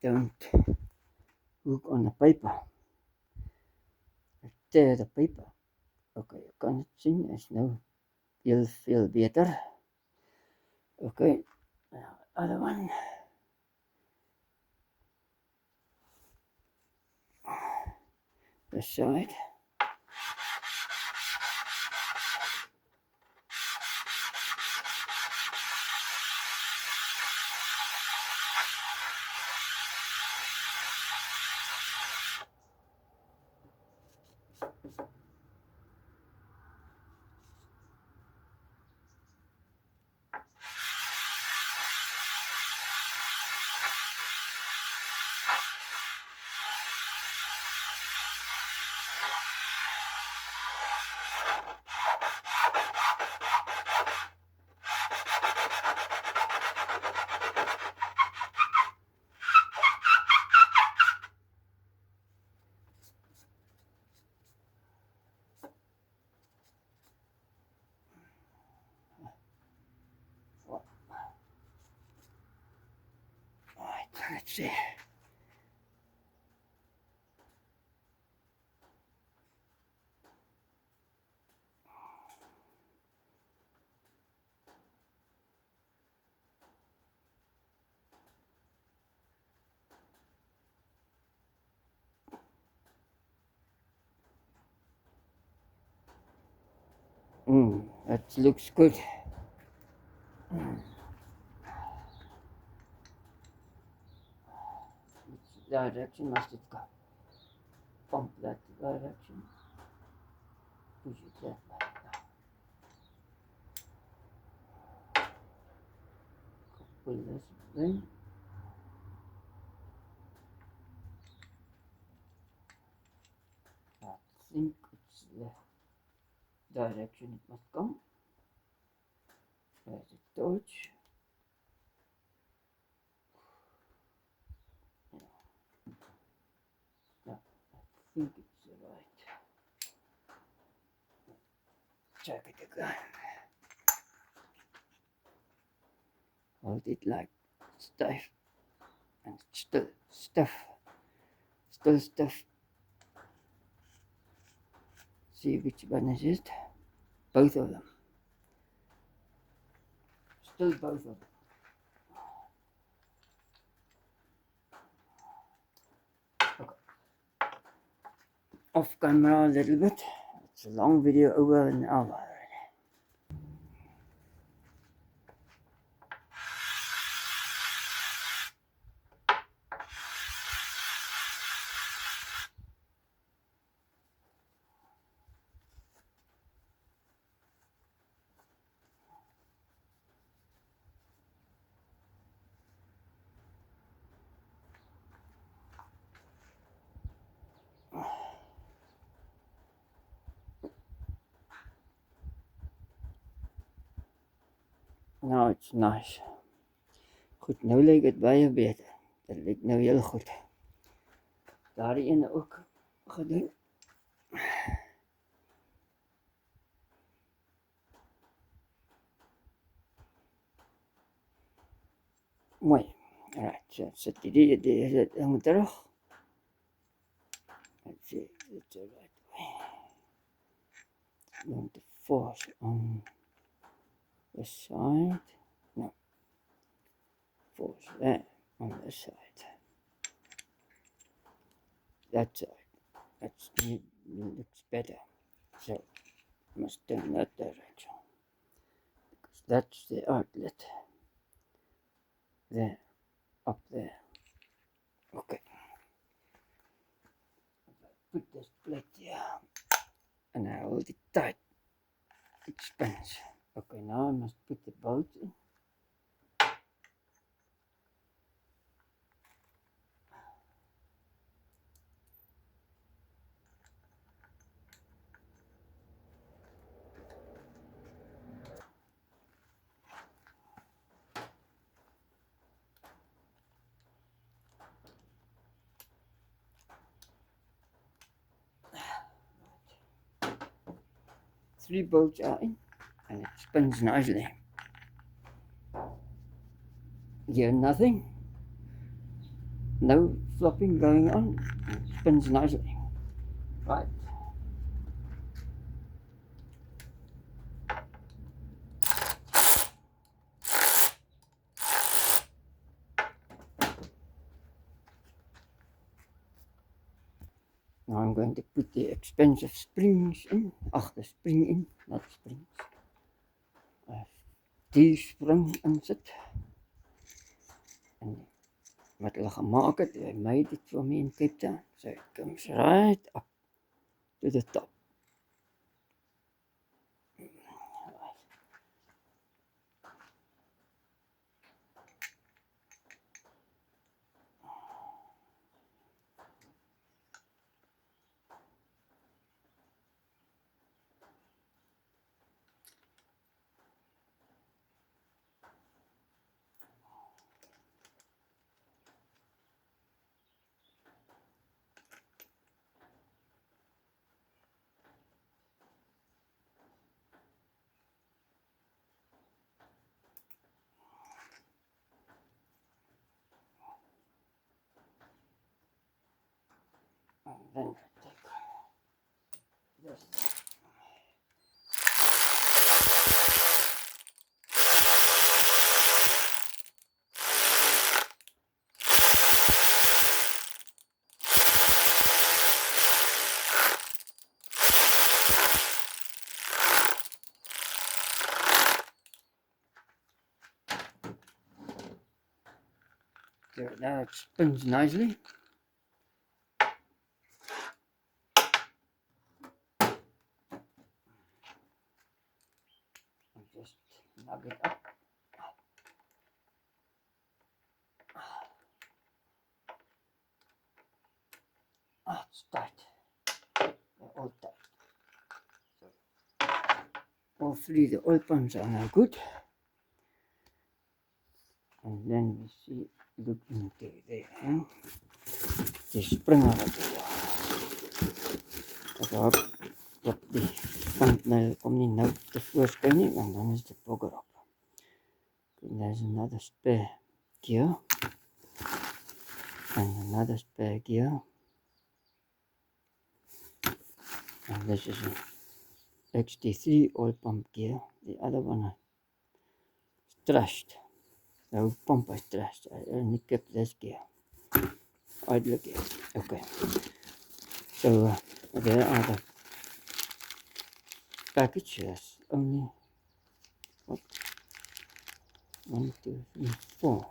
Don't hook on the paper. Tear the paper. Okay, you kan het sien, is nou heel veel beter. Okay, now other one. The side. Let's see. That looks good. Which direction must it go? Pump that direction. Push it that way. Pull this in. I think it's the direction it must come. There's a torch. Yeah, I think it's right. Check it again. Hold it like stiff and still stiff. Still stiff. See which one is it? Both of them. Still both of them. off camera a little bit. It's a long video, over an hour. Nou, it's nice. Goed, nou lyk dit baie beter. Dit lyk nou heel goed. Daardie ene ook gedoen. Mooi. Alright, so sit die ding terug. Let's see, it's the right way. Going to force on this side. No. Force there on this side. That side. That's looks better. So must turn that direction. Because that's the outlet. There. Up there. Okay. Put this plate here. And I hold it tight. It spins. Okay, now I must put the bolt in. Three bolts are in, and it spins nicely. Hear nothing? No flopping going on. It spins nicely. Right. Now I'm going to put the expensive springs in. The spring in, not springs. Die spring in sit. And wat hulle gemaak het, they made it for me in Cape Town. So it comes right up to the top. And then I take this. So now it spins nicely. And just nug it up. It's tight. They're all tight. So all three, the oil pumps are now good. And then we see, look into there. Die springer wat hier. Ek hoop dat die kant nou kom nie nou te voorskyn nie, want dan is dit bogger op. And there's another spare gear. And another spare gear. And this is an XT3 oil pump gear. The other one is trashed. The whole pump is trashed. I only kept this gear. Idle gear. Okay. So There are the packages. Only what? 1, 2, 3, 4.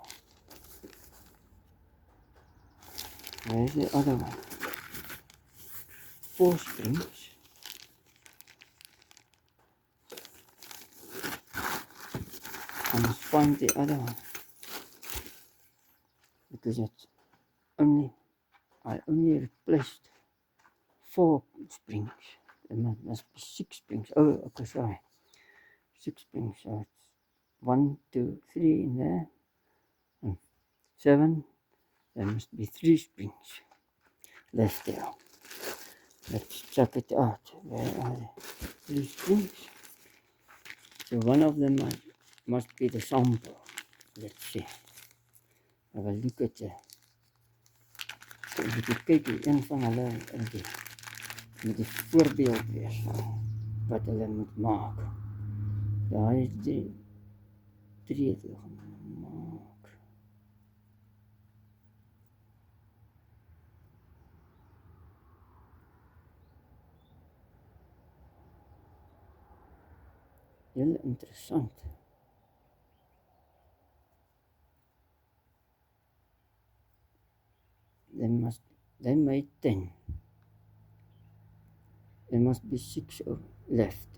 Where's the other one? 4 springs. I must find the other one because I only replaced 4 springs. There must be 6 springs. Oh, okay, sorry. 6 springs. So it's 1, 2, 3 in there, and 7. There must be 3 springs left there. Let's check it out. Where are the 3 springs? So one of them must be the sample. Let's see. I will look at the. Moet ek kyk hoe een van hulle met die voorbeeld wees wat hulle moet maak. Daar is die 3 het hulle gemaak. Heel interessant. They made 10. There must be 6 left.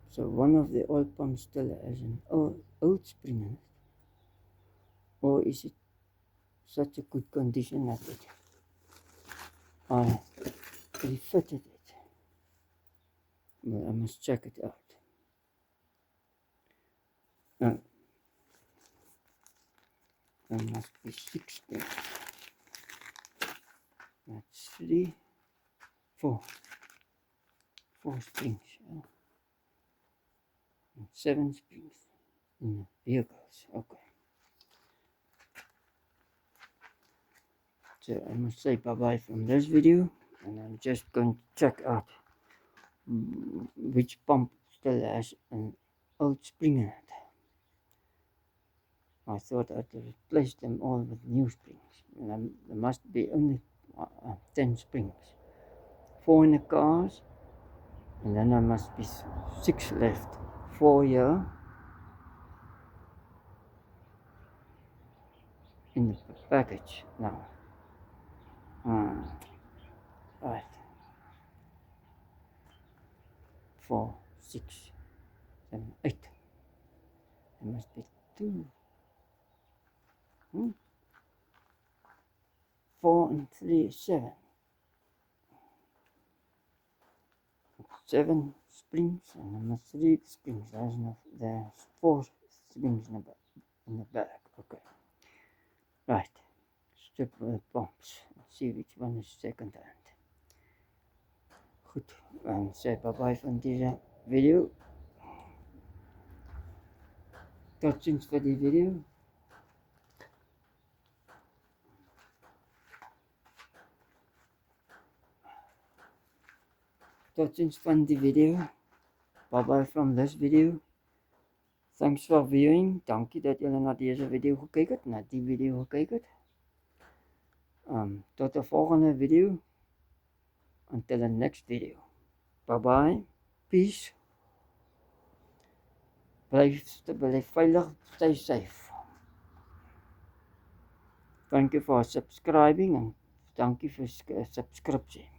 So one of the oil pumps still has an old spring in it. Or is it such a good condition that I refitted it? But I must check it out. There must be 6 springs. That's 3, 4. 4 springs. Yeah. And 7 springs in the vehicles. Okay. So I must say bye-bye from this video, and I'm just going to check out which pump still has an old spring in it. I thought I'd replace them all with new springs. And there must be only 10 springs. 4 in the cars, and then there must be 6 left. 4 here in the package now. Right. 4, 6, 7, 8. There must be 2. 4 and 3 is 7. 7 springs, and there must 3 springs. There's 4 springs in the back. Okay. Right. Strip the pumps. Let's see which one is second hand. Goed. En sê bye-bye van deze video. Tot ziens voor die video. Tot ziens van die video. Bye-bye from this video. Thanks for viewing. Dankie dat julle na deze video gekyk het, na die video gekyk het. Tot de volgende video. Until the next video. Bye-bye. Peace. Blijf veilig, stay safe. Thank you for subscribing and thank you for subscription.